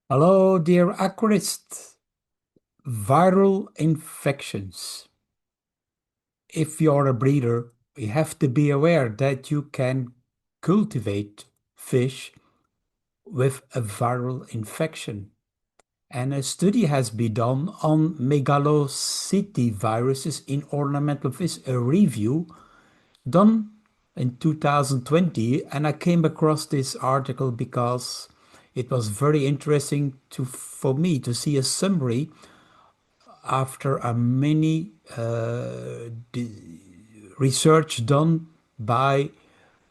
Hello, dear aquarists. Viral infections. If you're a breeder, you have to be aware that you can cultivate fish with a viral infection. And a study has been done on megalocytiviruses in ornamental fish, a review done in 2020. And I came across this article because it was very interesting for me to see a summary after a many research done by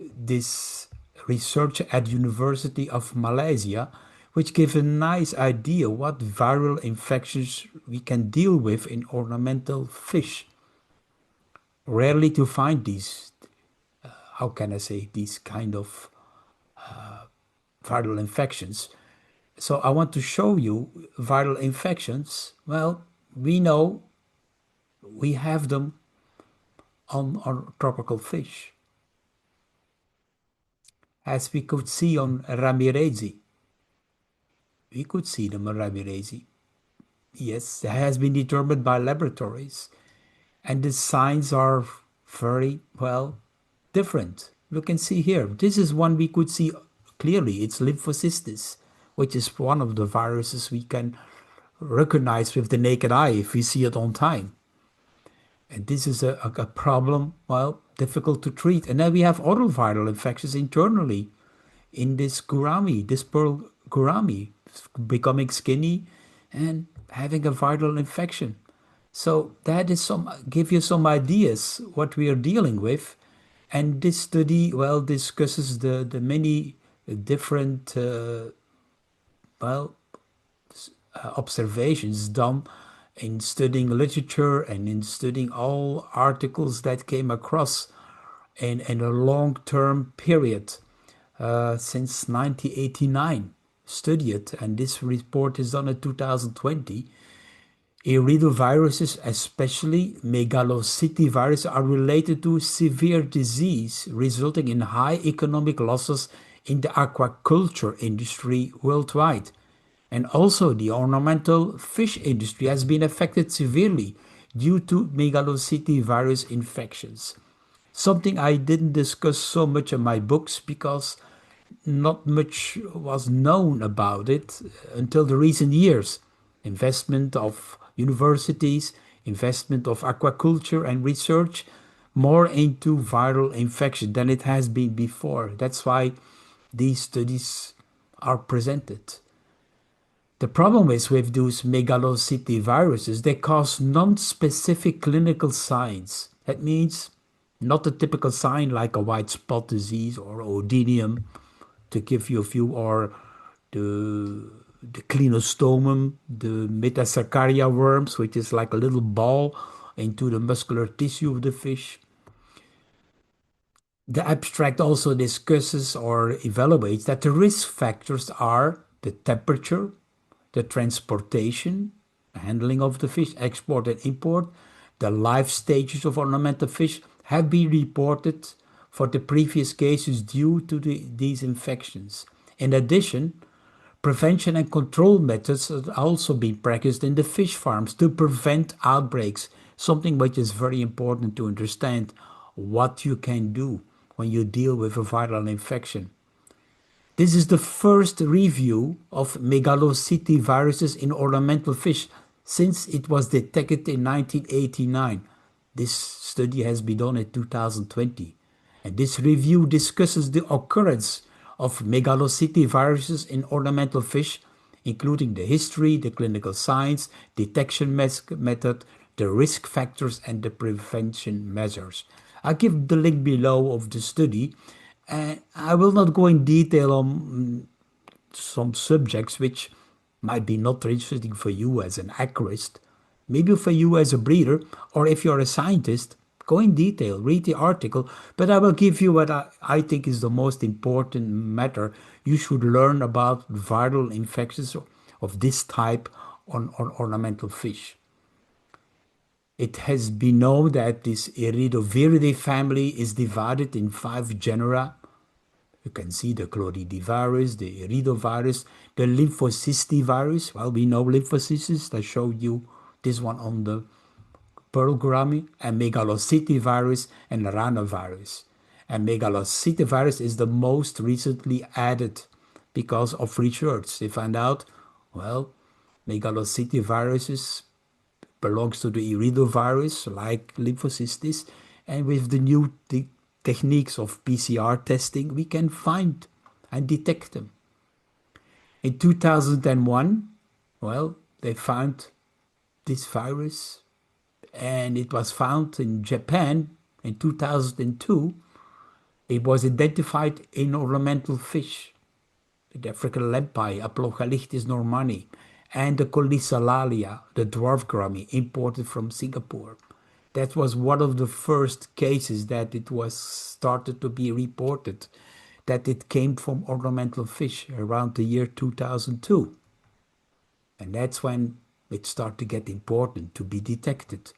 this researcher at University of Malaysia, which give a nice idea what viral infections we can deal with in ornamental fish. Rarely to find these, how can I say, these kind of viral infections. So I want to show you viral infections. Well, we know we have them on our tropical fish, as we could see on Ramirezi. We could see them on Ramirezi. Yes, it has been determined by laboratories, and the signs are very, well, different. You can see here, this is one we could see clearly. It's lymphocystis, which is one of the viruses we can recognize with the naked eye if we see it on time. And this is a problem, well, difficult to treat. And then we have other viral infections internally in this gourami, this pearl gourami, becoming skinny and having a viral infection. So that is give you some ideas what we are dealing with. And this study, well, discusses the many different, well, observations done in studying literature and in studying all articles that came across in a long-term period since 1989. Study it, and this report is done in 2020. Iridoviruses, especially megalocytiviruses, are related to severe disease, resulting in high economic losses in the aquaculture industry worldwide. And also, the ornamental fish industry has been affected severely due to megalocytivirus infections. Something I didn't discuss so much in my books because not much was known about it until the recent years. Investment of universities, investment of aquaculture and research more into viral infection than it has been before. That's why these studies are presented. The problem is with those megalocytiviruses, they cause non-specific clinical signs. That means not a typical sign like a white spot disease or oedenium, to give you a few, or the clinostomum, the metacercaria worms, which is like a little ball into the muscular tissue of the fish. The abstract also discusses or evaluates that the risk factors are the temperature, the transportation, handling of the fish, export and import, the life stages of ornamental fish have been reported for the previous cases due to these infections. In addition, prevention and control methods have also been practiced in the fish farms to prevent outbreaks, something which is very important to understand what you can do when you deal with a viral infection. This is the first review of megalocytiviruses in ornamental fish since it was detected in 1989. This study has been done in 2020. And this review discusses the occurrence of megalocytiviruses in ornamental fish, including the history, the clinical signs, detection method, the risk factors, and the prevention measures. I'll give the link below of the study, and I will not go in detail on some subjects which might be not interesting for you as an aquarist, maybe for you as a breeder, or if you're a scientist, go in detail, read the article, but I will give you what I think is the most important matter you should learn about viral infections of this type on ornamental fish. It has been known that this Iridoviridae family is divided in 5 genera, You can see the chloridivirus, the iridovirus, the lymphocystivirus. Well, we know lymphocysts. I showed you this one on the program, and megalocytivirus and ranavirus. And megalocytivirus is the most recently added because of research. They found out, well, megalocytiviruses belongs to the iridovirus, like lymphocysts, and with the new techniques of PCR testing, we can find and detect them. In 2001, well, they found this virus, and it was found in Japan in 2002. It was identified in ornamental fish, the African lamprey, Aplogalichthys normani, and the Colisalalia, the dwarf gourami, imported from Singapore. That was one of the first cases that it was started to be reported, that it came from ornamental fish around the year 2002. And that's when it started to get important to be detected.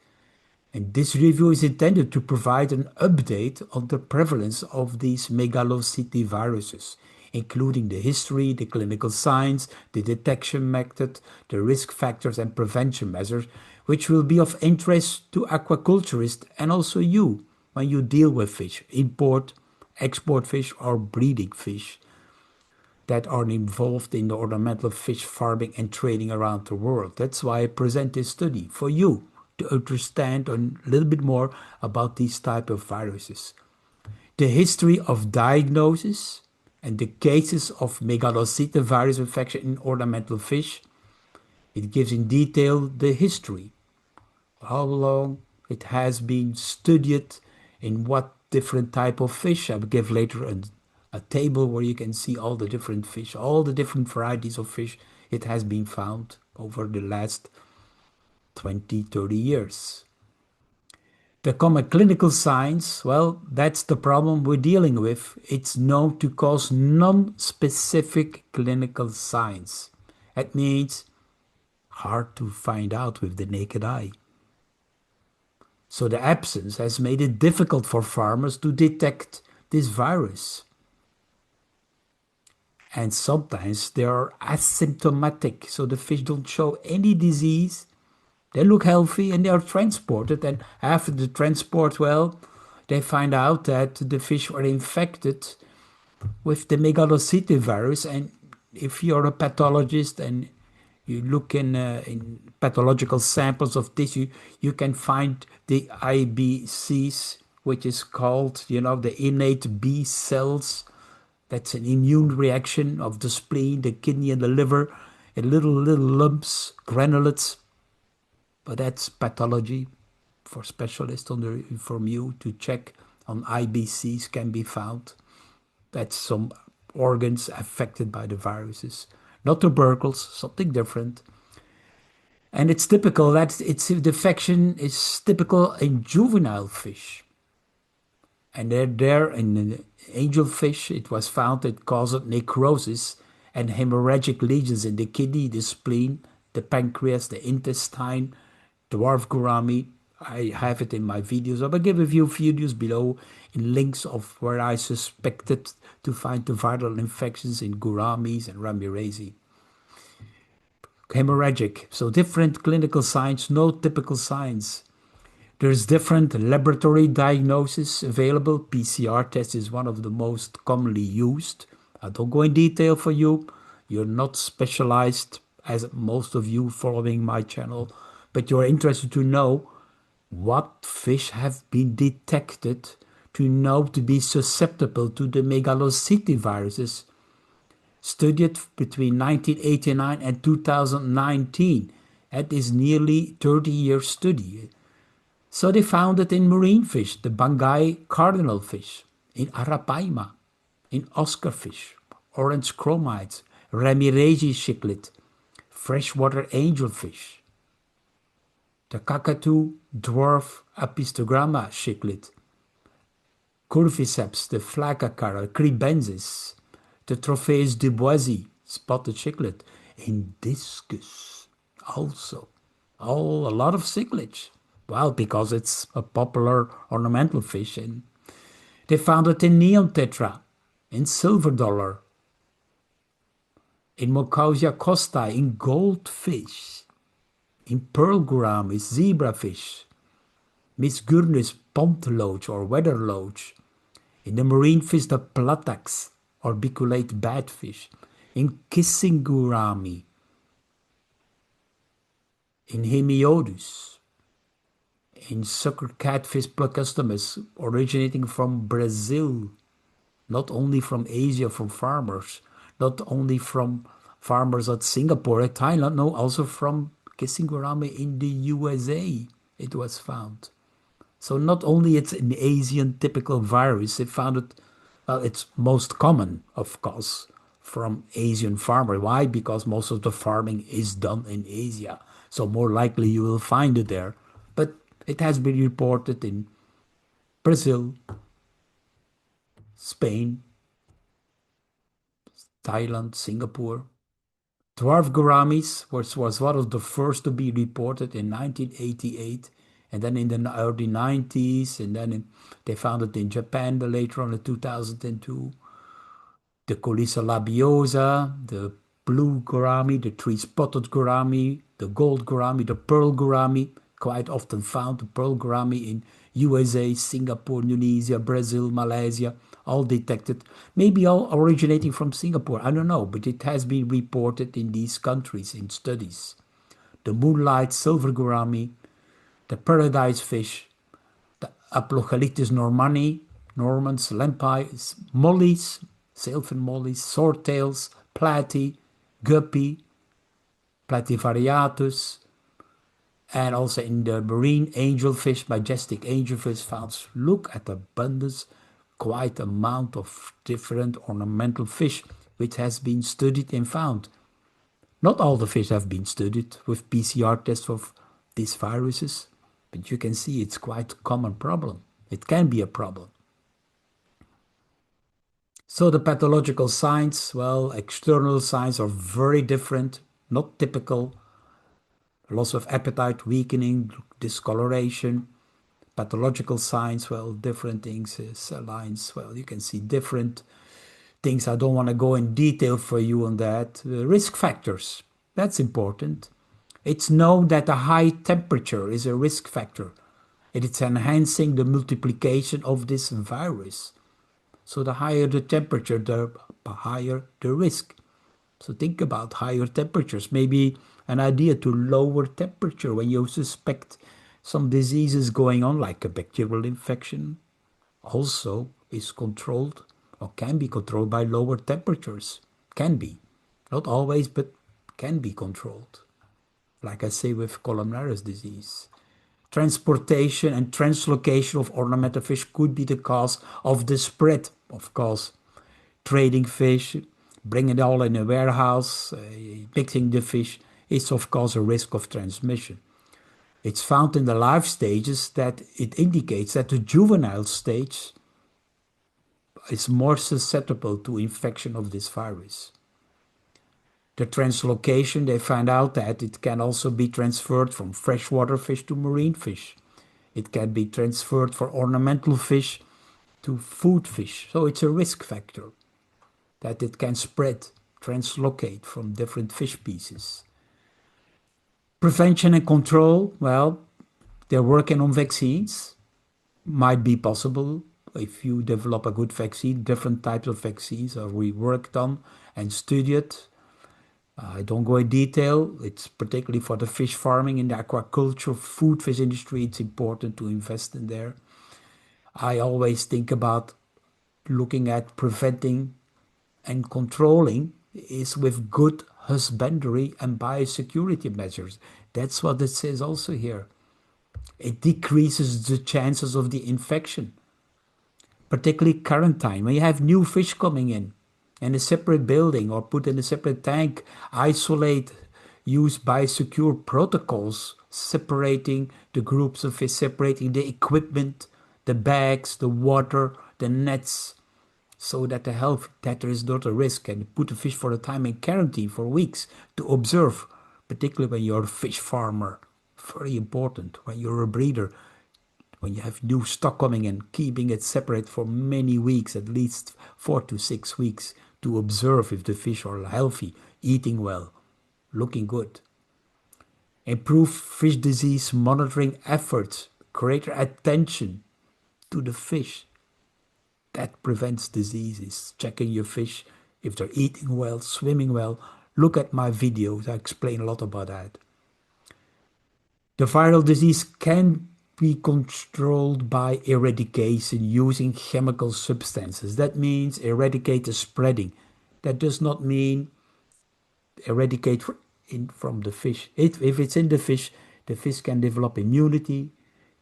And this review is intended to provide an update on the prevalence of these megalocytiviruses, including the history, the clinical signs, the detection method, the risk factors and prevention measures, which will be of interest to aquaculturists and also you when you deal with fish, import, export fish or breeding fish that are involved in the ornamental fish farming and trading around the world. That's why I present this study for you to understand a little bit more about these type of viruses. The history of diagnosis and the cases of megalocytivirus infection in ornamental fish. It gives in detail the history, how long it has been studied, in what different type of fish. I'll give later a table where you can see all the different fish, all the different varieties of fish it has been found over the last 20, 30 years. The common clinical signs, well, that's the problem we're dealing with. It's known to cause non-specific clinical signs. That means hard to find out with the naked eye. So the absence has made it difficult for farmers to detect this virus. And sometimes they are asymptomatic, so the fish don't show any disease. They look healthy and they are transported, and after the transport, well, they find out that the fish were infected with the megalocytivirus. And if you're a pathologist and you look in pathological samples of tissue, you can find the IBCs, which is called, the innate B cells. That's an immune reaction of the spleen, the kidney, and the liver, and little lumps, granulates. But that's pathology for specialists from you to check on IBCs can be found. That's some organs affected by the viruses. Not tubercles, something different. And it's typical that the infection is typical in juvenile fish. And there in the angelfish, it was found it caused necrosis and hemorrhagic lesions in the kidney, the spleen, the pancreas, the intestine, dwarf gourami. I have it in my videos. I will give a few videos below in links of where I suspected to find the viral infections in gouramis and ramirezi. Hemorrhagic, so different clinical signs, no typical signs. There's different laboratory diagnosis available. PCR test is one of the most commonly used. I don't go in detail for you. You're not specialized, as most of you following my channel, but you're interested to know what fish have been detected to be susceptible to the megalocytiviruses, studied between 1989 and 2019. That is nearly 30-year study. So they found it in marine fish, the Bangai cardinal fish, in Arapaima, in Oscar fish, orange chromides, Ramirezi cichlid, freshwater angelfish, the Kakadu dwarf Apistogramma cichlid, Curviceps, the Flacacara, Cribensis, the Tropheus duboisi, spotted cichlid, in Discus also. A lot of cyclids. Well, because it's a popular ornamental fish. And they found it in neon tetra, in silver dollar, in Mocausia costa, in goldfish, in pearl gouramis, zebrafish, Miss Gurnus pond loach or weather loach, in the marine fish the platax or biculate badfish, in kissing gourami, in Hemiodus, in sucker catfish placostomus originating from Brazil, not only from Asia, from farmers, not only from farmers at Singapore, at Thailand, no, also from kissing gourami in the USA it was found. So not only it's an Asian typical virus, they found it, well, it's most common, of course, from Asian farmer. Why? Because most of the farming is done in Asia. So more likely you will find it there. But it has been reported in Brazil, Spain, Thailand, Singapore. Dwarf gouramis was one of the first to be reported in 1988, and then in the early 90s, and then they found it in Japan later on in 2002. The Colisa labiosa, the blue gourami, the three-spotted gourami, the gold gourami, the pearl gourami, quite often found the pearl gourami in USA, Singapore, Indonesia, Brazil, Malaysia, all detected. Maybe all originating from Singapore, I don't know, but it has been reported in these countries in studies. The moonlight silver gourami, the paradise fish, the Aplocalitis normani, Normans, lampies, mollies, sailfin mollies, swordtails, platy, guppy, platyvariatus, and also in the marine angelfish, majestic angelfish found. Look at the abundance, quite amount of different ornamental fish which has been studied and found. Not all the fish have been studied with PCR tests of these viruses, but you can see it's quite a common problem. It can be a problem. So the pathological signs, well, external signs are very different, not typical. Loss of appetite, weakening, discoloration. Pathological signs, well, different things. Cell lines, well, you can see different things. I don't want to go in detail for you on that. Risk factors, that's important. It's known that a high temperature is a risk factor. It's enhancing the multiplication of this virus. So the higher the temperature, the higher the risk. So think about higher temperatures. Maybe an idea to lower temperature when you suspect some diseases going on, like a bacterial infection, also is controlled or can be controlled by lower temperatures. Can be. Not always, but can be controlled. Like I say with columnaris disease. Transportation and translocation of ornamental fish could be the cause of the spread, of course. Trading fish, bringing it all in a warehouse, mixing the fish is of course a risk of transmission. It's found in the life stages that it indicates that the juvenile stage is more susceptible to infection of this virus. The translocation, they find out that it can also be transferred from freshwater fish to marine fish. It can be transferred for ornamental fish to food fish. So it's a risk factor that it can spread, translocate from different fish species. Prevention and control, well, they're working on vaccines. Might be possible if you develop a good vaccine. Different types of vaccines are worked on and studied. I don't go in detail. It's particularly for the fish farming in the aquaculture, food fish industry. It's important to invest in there. I always think about looking at preventing and controlling is with good husbandry and biosecurity measures. That's what it says also here. It decreases the chances of the infection, particularly quarantine. When you have new fish coming in a separate building or put in a separate tank, isolate, use biosecure protocols, separating the groups of fish, separating the equipment, the bags, the water, the nets, so that the health, that there is not a risk, and put the fish for a time in quarantine for weeks to observe, particularly when you're a fish farmer. Very important when you're a breeder, when you have new stock coming in, keeping it separate for many weeks, at least 4 to 6 weeks, to observe if the fish are healthy, eating well, looking good. Improve fish disease monitoring efforts, greater attention to the fish. That prevents diseases. Checking your fish if they're eating well, swimming well. Look at my videos, I explain a lot about that. The viral disease can be controlled by eradication using chemical substances. That means eradicate the spreading. That does not mean eradicate from the fish. If it's in the fish can develop immunity,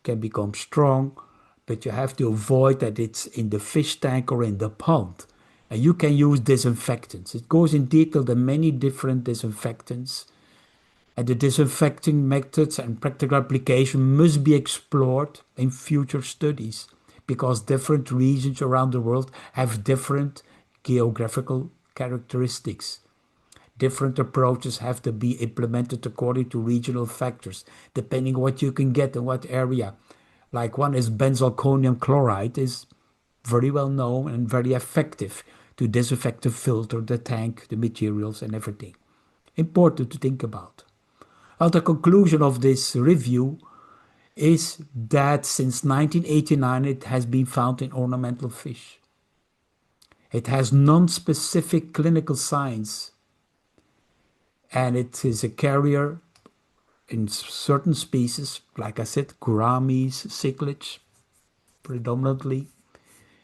can become strong, but you have to avoid that it's in the fish tank or in the pond. And you can use disinfectants. It goes in detail the many different disinfectants. And the disinfecting methods and practical application must be explored in future studies because different regions around the world have different geographical characteristics. Different approaches have to be implemented according to regional factors, depending what you can get in what area. Like one is benzalkonium chloride is very well known and very effective to disinfect the filter, the tank, the materials and everything. Important to think about. Well, the conclusion of this review is that since 1989 it has been found in ornamental fish. It has non-specific clinical signs and it is a carrier in certain species, like I said, gouramis, cichlids predominantly,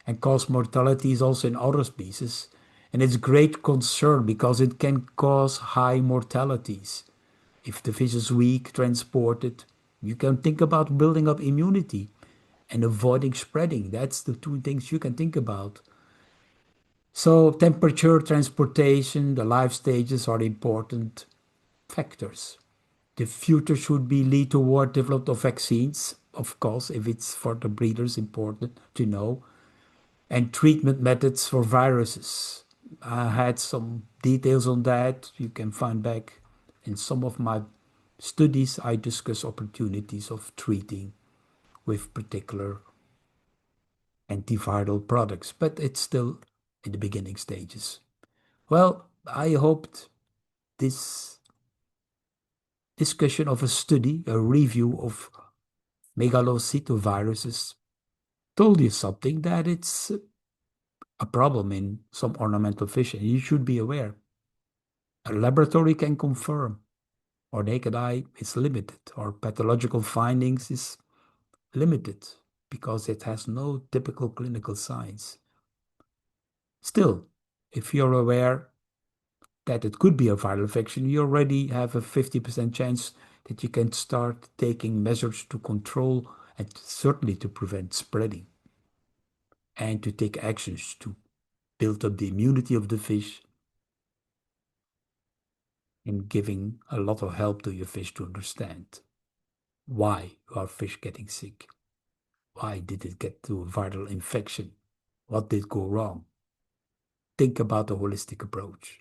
and cause mortalities also in other species. And it's great concern because it can cause high mortalities. If the fish is weak, transported, you can think about building up immunity and avoiding spreading. That's the two things you can think about. So temperature, transportation, the life stages are important factors. The future should be lead toward development of vaccines, of course, if it's for the breeders, important to know, and treatment methods for viruses. I had some details on that. You can find back in some of my studies. I discuss opportunities of treating with particular antiviral products, but it's still in the beginning stages. Well, I hoped this discussion of a study, a review of megalocytiviruses, told you something that it's a problem in some ornamental fish, and you should be aware. A laboratory can confirm, or naked eye is limited, or pathological findings is limited because it has no typical clinical signs. Still, if you're aware that it could be a viral infection, you already have a 50% chance that you can start taking measures to control and certainly to prevent spreading and to take actions to build up the immunity of the fish and giving a lot of help to your fish to understand why are fish getting sick? Why did it get to a viral infection? What did go wrong? Think about the holistic approach.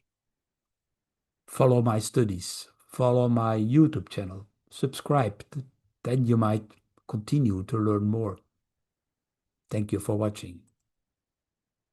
Follow my studies, follow my YouTube channel, subscribe, then you might continue to learn more. Thank you for watching.